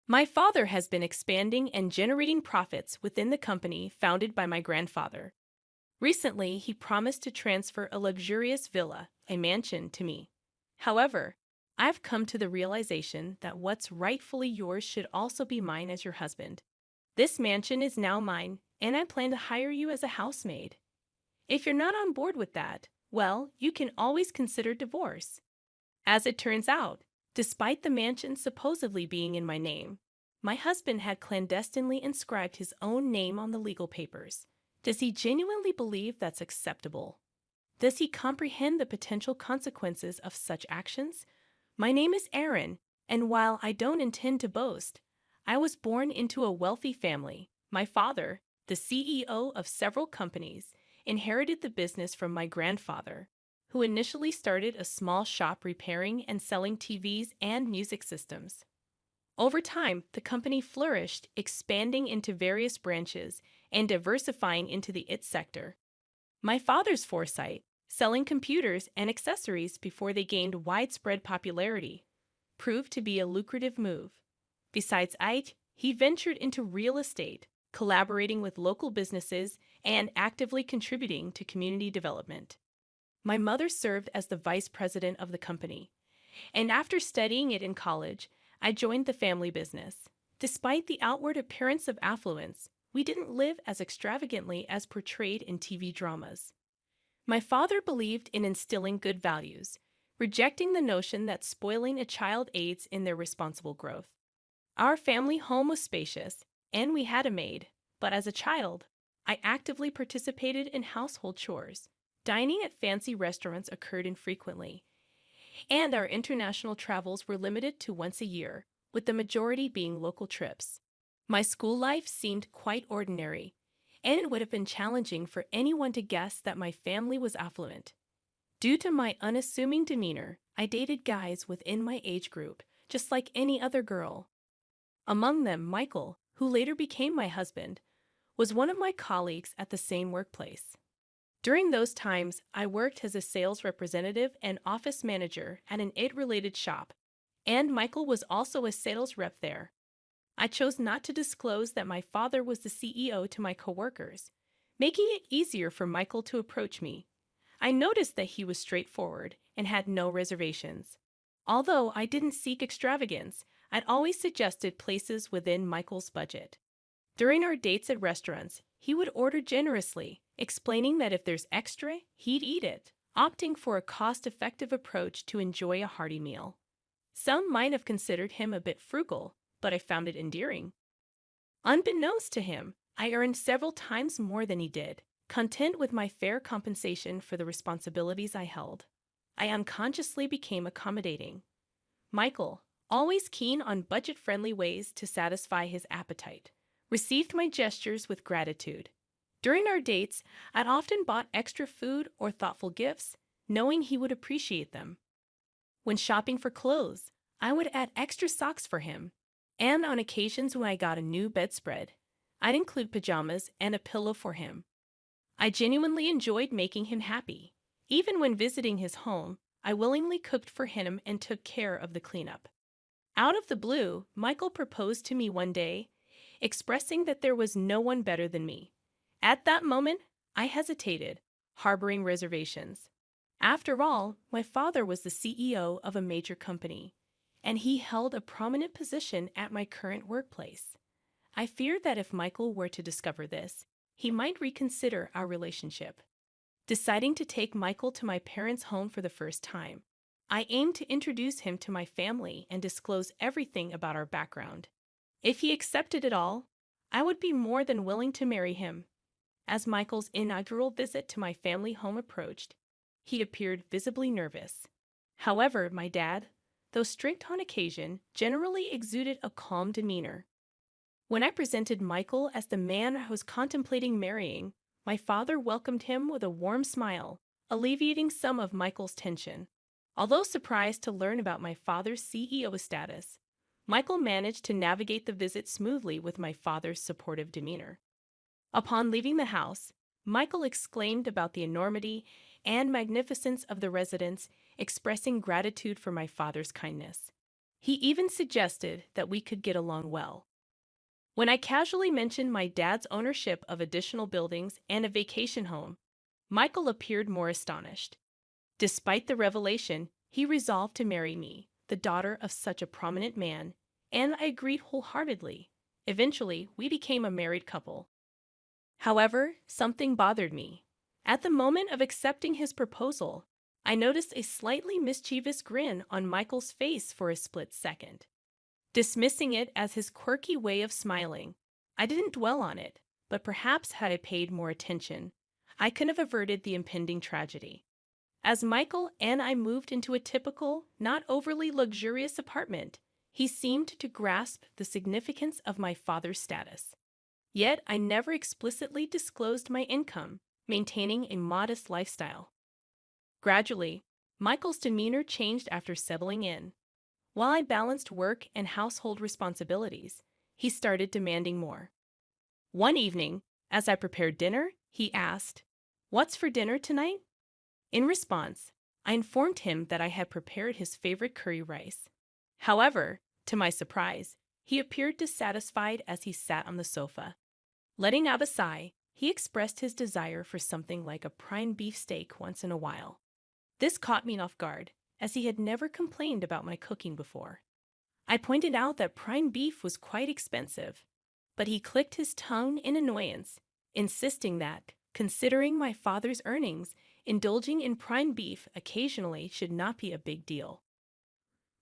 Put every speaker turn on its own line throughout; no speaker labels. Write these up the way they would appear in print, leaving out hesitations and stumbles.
My father has been expanding and generating profits within the company founded by my grandfather. Recently, he promised to transfer a luxurious villa, a mansion, to me. However, I've come to the realization that what's rightfully yours should also be mine as your husband. This mansion is now mine, and I plan to hire you as a housemaid. If you're not on board with that, well, you can always consider divorce. As it turns out, despite the mansion supposedly being in my name, my husband had clandestinely inscribed his own name on the legal papers. Does he genuinely believe that's acceptable? Does he comprehend the potential consequences of such actions? My name is Aaron, and while I don't intend to boast, I was born into a wealthy family. My father, the CEO of several companies, inherited the business from my grandfather, who initially started a small shop repairing and selling TVs and music systems. Over time, the company flourished, expanding into various branches and diversifying into the IT sector. My father's foresight, selling computers and accessories before they gained widespread popularity, proved to be a lucrative move. Besides IT, he ventured into real estate, collaborating with local businesses and actively contributing to community development. My mother served as the vice president of the company, and after studying it in college, I joined the family business. Despite the outward appearance of affluence, we didn't live as extravagantly as portrayed in TV dramas. My father believed in instilling good values, rejecting the notion that spoiling a child aids in their responsible growth. Our family home was spacious, and we had a maid, but as a child, I actively participated in household chores. Dining at fancy restaurants occurred infrequently, and our international travels were limited to once a year, with the majority being local trips. My school life seemed quite ordinary, and it would have been challenging for anyone to guess that my family was affluent. Due to my unassuming demeanor, I dated guys within my age group, just like any other girl. Among them, Michael, who later became my husband, was one of my colleagues at the same workplace. During those times, I worked as a sales representative and office manager at an IT-related shop, and Michael was also a sales rep there. I chose not to disclose that my father was the CEO to my coworkers, making it easier for Michael to approach me. I noticed that he was straightforward and had no reservations. Although I didn't seek extravagance, I'd always suggested places within Michael's budget. During our dates at restaurants, he would order generously, explaining that if there's extra, he'd eat it, opting for a cost-effective approach to enjoy a hearty meal. Some might have considered him a bit frugal, but I found it endearing. Unbeknownst to him, I earned several times more than he did, content with my fair compensation for the responsibilities I held. I unconsciously became accommodating. Michael, always keen on budget-friendly ways to satisfy his appetite, received my gestures with gratitude. During our dates, I'd often bought extra food or thoughtful gifts, knowing he would appreciate them. When shopping for clothes, I would add extra socks for him, and on occasions when I got a new bedspread, I'd include pajamas and a pillow for him. I genuinely enjoyed making him happy. Even when visiting his home, I willingly cooked for him and took care of the cleanup. Out of the blue, Michael proposed to me one day, expressing that there was no one better than me. At that moment, I hesitated, harboring reservations. After all, my father was the CEO of a major company, and he held a prominent position at my current workplace. I feared that if Michael were to discover this, he might reconsider our relationship. Deciding to take Michael to my parents' home for the first time, I aimed to introduce him to my family and disclose everything about our background. If he accepted it all, I would be more than willing to marry him. As Michael's inaugural visit to my family home approached, he appeared visibly nervous. However, my dad, though strict on occasion, generally exuded a calm demeanor. When I presented Michael as the man I was contemplating marrying, my father welcomed him with a warm smile, alleviating some of Michael's tension. Although surprised to learn about my father's CEO status, Michael managed to navigate the visit smoothly with my father's supportive demeanor. Upon leaving the house, Michael exclaimed about the enormity and magnificence of the residence, expressing gratitude for my father's kindness. He even suggested that we could get along well. When I casually mentioned my dad's ownership of additional buildings and a vacation home, Michael appeared more astonished. Despite the revelation, he resolved to marry me, the daughter of such a prominent man, and I agreed wholeheartedly. Eventually, we became a married couple. However, something bothered me. At the moment of accepting his proposal, I noticed a slightly mischievous grin on Michael's face for a split second. Dismissing it as his quirky way of smiling, I didn't dwell on it, but perhaps had I paid more attention, I could have averted the impending tragedy. As Michael and I moved into a typical, not overly luxurious apartment, he seemed to grasp the significance of my father's status. Yet I never explicitly disclosed my income, maintaining a modest lifestyle. Gradually, Michael's demeanor changed after settling in. While I balanced work and household responsibilities, he started demanding more. One evening, as I prepared dinner, he asked, "What's for dinner tonight?" In response, I informed him that I had prepared his favorite curry rice. However, to my surprise, he appeared dissatisfied as he sat on the sofa. Letting out a sigh, he expressed his desire for something like a prime beef steak once in a while. This caught me off guard, as he had never complained about my cooking before. I pointed out that prime beef was quite expensive, but he clicked his tongue in annoyance, insisting that, considering my father's earnings, indulging in prime beef occasionally should not be a big deal.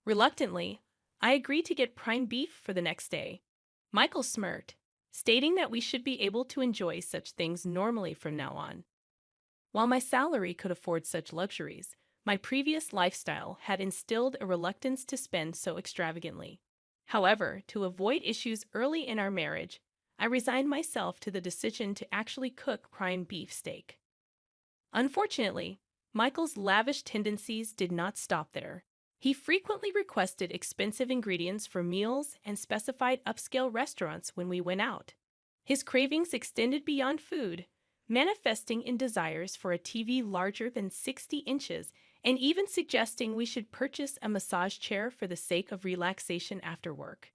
Reluctantly, I agreed to get prime beef for the next day. Michael smirked, stating that we should be able to enjoy such things normally from now on. While my salary could afford such luxuries, my previous lifestyle had instilled a reluctance to spend so extravagantly. However, to avoid issues early in our marriage, I resigned myself to the decision to actually cook prime beef steak. Unfortunately, Michael's lavish tendencies did not stop there. He frequently requested expensive ingredients for meals and specified upscale restaurants when we went out. His cravings extended beyond food, manifesting in desires for a TV larger than 60 inches and even suggesting we should purchase a massage chair for the sake of relaxation after work.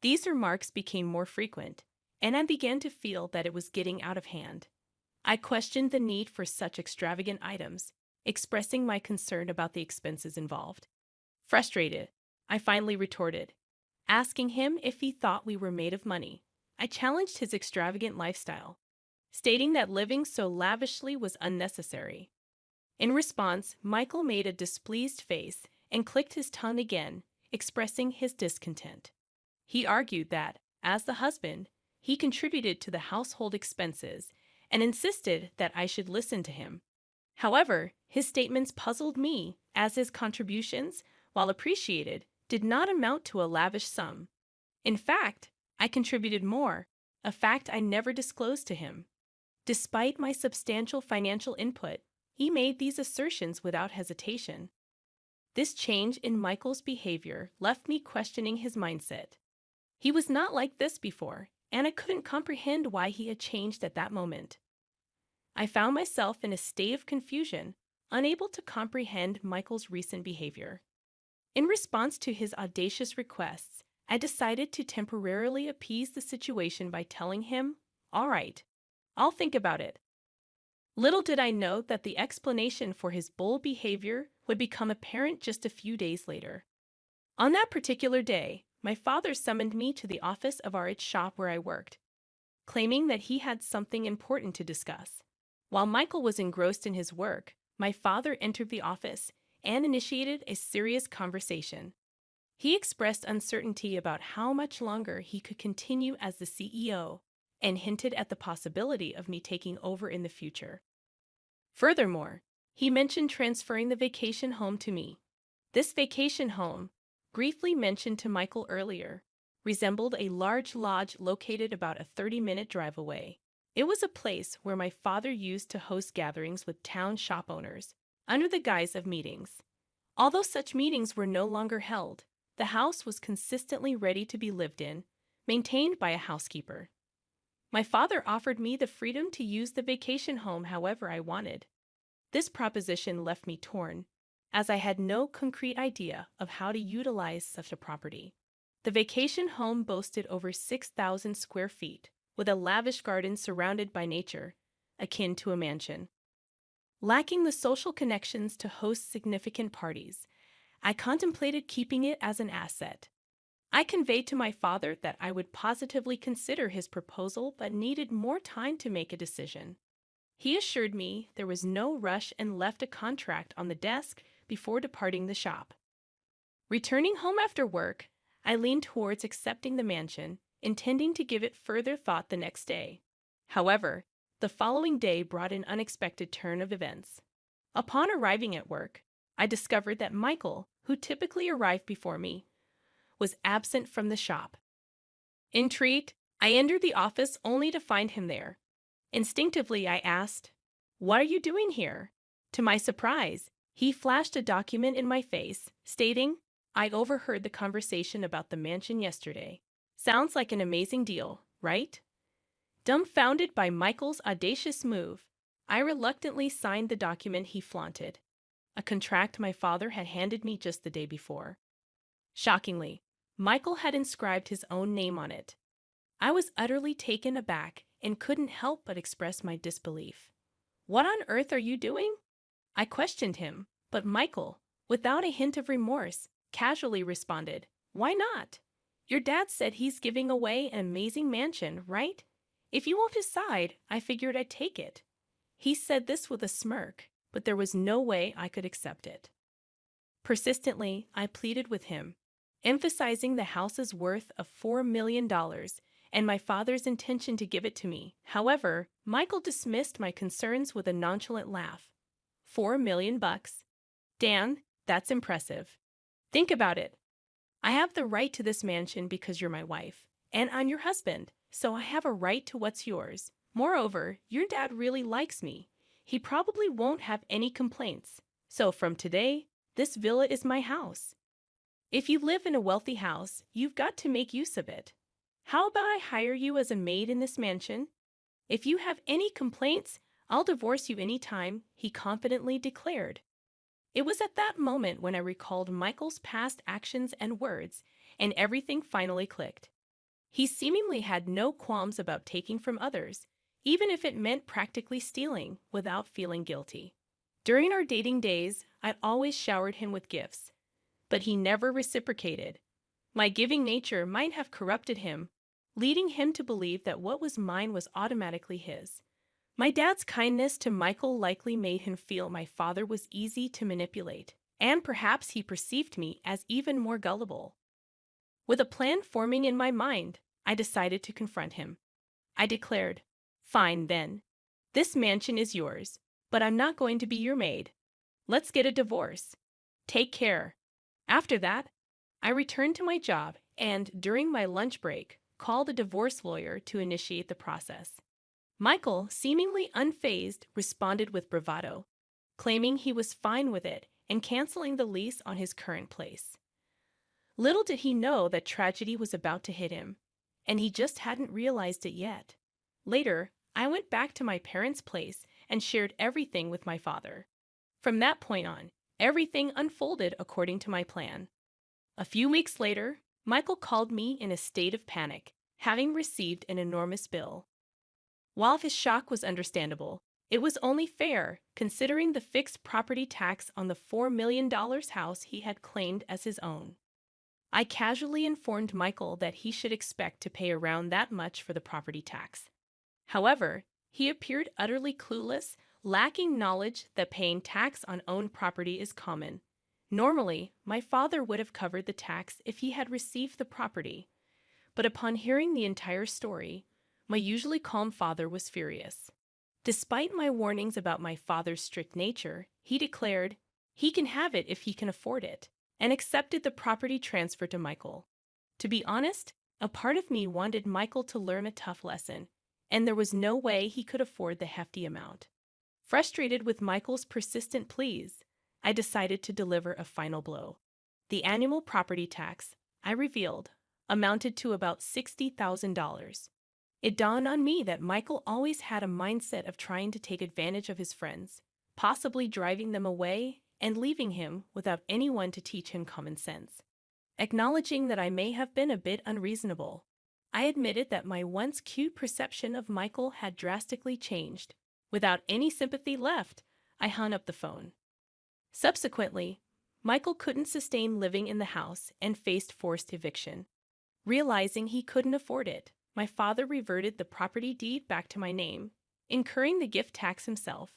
These remarks became more frequent, and I began to feel that it was getting out of hand. I questioned the need for such extravagant items, expressing my concern about the expenses involved. Frustrated, I finally retorted, asking him if he thought we were made of money. I challenged his extravagant lifestyle, stating that living so lavishly was unnecessary. In response, Michael made a displeased face and clicked his tongue again, expressing his discontent. He argued that, as the husband, he contributed to the household expenses and insisted that I should listen to him. However, his statements puzzled me, as his contributions, while appreciated, did not amount to a lavish sum. In fact, I contributed more, a fact I never disclosed to him. Despite my substantial financial input, he made these assertions without hesitation. This change in Michael's behavior left me questioning his mindset. He was not like this before, and I couldn't comprehend why he had changed at that moment. I found myself in a state of confusion, unable to comprehend Michael's recent behavior. In response to his audacious requests, I decided to temporarily appease the situation by telling him, "All right, I'll think about it." Little did I know that the explanation for his bold behavior would become apparent just a few days later. On that particular day, my father summoned me to the office of our shop where I worked, claiming that he had something important to discuss. While Michael was engrossed in his work, my father entered the office and initiated a serious conversation. He expressed uncertainty about how much longer he could continue as the CEO and hinted at the possibility of me taking over in the future. Furthermore, he mentioned transferring the vacation home to me. This vacation home, briefly mentioned to Michael earlier, resembled a large lodge located about a 30-minute drive away. It was a place where my father used to host gatherings with town shop owners, under the guise of meetings. Although such meetings were no longer held, the house was consistently ready to be lived in, maintained by a housekeeper. My father offered me the freedom to use the vacation home however I wanted. This proposition left me torn, as I had no concrete idea of how to utilize such a property. The vacation home boasted over 6,000 square feet, with a lavish garden surrounded by nature, akin to a mansion. Lacking the social connections to host significant parties, I contemplated keeping it as an asset. I conveyed to my father that I would positively consider his proposal but needed more time to make a decision. He assured me there was no rush and left a contract on the desk before departing the shop. Returning home after work, I leaned towards accepting the mansion, intending to give it further thought the next day. However, the following day brought an unexpected turn of events. Upon arriving at work, I discovered that Michael, who typically arrived before me, was absent from the shop. Intrigued, I entered the office only to find him there. Instinctively, I asked, "What are you doing here?" To my surprise, he flashed a document in my face, stating, "I overheard the conversation about the mansion yesterday. Sounds like an amazing deal, right?" Dumbfounded by Michael's audacious move, I reluctantly signed the document he flaunted, a contract my father had handed me just the day before. Shockingly, Michael had inscribed his own name on it. I was utterly taken aback and couldn't help but express my disbelief. "What on earth are you doing?" I questioned him, but Michael, without a hint of remorse, casually responded, "Why not? Your dad said he's giving away an amazing mansion, right? If you won't decide, I figured I'd take it." He said this with a smirk, but there was no way I could accept it. Persistently, I pleaded with him, emphasizing the house's worth of $4 million and my father's intention to give it to me. However, Michael dismissed my concerns with a nonchalant laugh. $4 million? Dan, that's impressive. Think about it. I have the right to this mansion because you're my wife, and I'm your husband, so I have a right to what's yours. Moreover, your dad really likes me. He probably won't have any complaints. So from today, this villa is my house. If you live in a wealthy house, you've got to make use of it. How about I hire you as a maid in this mansion? If you have any complaints, I'll divorce you any time," he confidently declared. It was at that moment when I recalled Michael's past actions and words, and everything finally clicked. He seemingly had no qualms about taking from others, even if it meant practically stealing, without feeling guilty. During our dating days, I'd always showered him with gifts, but he never reciprocated. My giving nature might have corrupted him, leading him to believe that what was mine was automatically his. My dad's kindness to Michael likely made him feel my father was easy to manipulate, and perhaps he perceived me as even more gullible. With a plan forming in my mind, I decided to confront him. I declared, "Fine then. This mansion is yours, but I'm not going to be your maid. Let's get a divorce. Take care." After that, I returned to my job and, during my lunch break, called a divorce lawyer to initiate the process. Michael, seemingly unfazed, responded with bravado, claiming he was fine with it and canceling the lease on his current place. Little did he know that tragedy was about to hit him, and he just hadn't realized it yet. Later, I went back to my parents' place and shared everything with my father. From that point on, everything unfolded according to my plan. A few weeks later, Michael called me in a state of panic, having received an enormous bill. While his shock was understandable, it was only fair, considering the fixed property tax on the $4 million house he had claimed as his own. I casually informed Michael that he should expect to pay around that much for the property tax. However, he appeared utterly clueless, lacking knowledge that paying tax on owned property is common. Normally, my father would have covered the tax if he had received the property, but upon hearing the entire story, my usually calm father was furious. Despite my warnings about my father's strict nature, he declared he can have it if he can afford it, and accepted the property transfer to Michael. To be honest, a part of me wanted Michael to learn a tough lesson, and there was no way he could afford the hefty amount. Frustrated with Michael's persistent pleas, I decided to deliver a final blow. The annual property tax, I revealed, amounted to about $60,000. It dawned on me that Michael always had a mindset of trying to take advantage of his friends, possibly driving them away and leaving him without anyone to teach him common sense. Acknowledging that I may have been a bit unreasonable, I admitted that my once cute perception of Michael had drastically changed. Without any sympathy left, I hung up the phone. Subsequently, Michael couldn't sustain living in the house and faced forced eviction. Realizing he couldn't afford it, my father reverted the property deed back to my name, incurring the gift tax himself.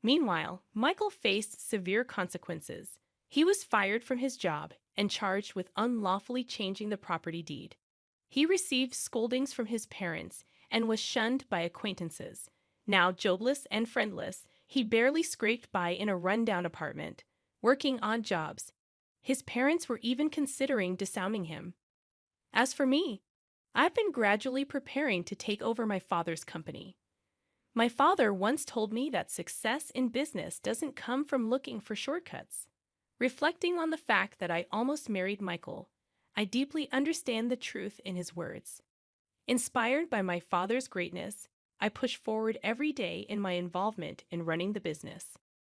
Meanwhile, Michael faced severe consequences. He was fired from his job and charged with unlawfully changing the property deed. He received scoldings from his parents and was shunned by acquaintances. Now jobless and friendless, he barely scraped by in a rundown apartment, working odd jobs. His parents were even considering disowning him. As for me, I've been gradually preparing to take over my father's company. My father once told me that success in business doesn't come from looking for shortcuts. Reflecting on the fact that I almost married Michael, I deeply understand the truth in his words. Inspired by my father's greatness, I push forward every day in my involvement in running the business.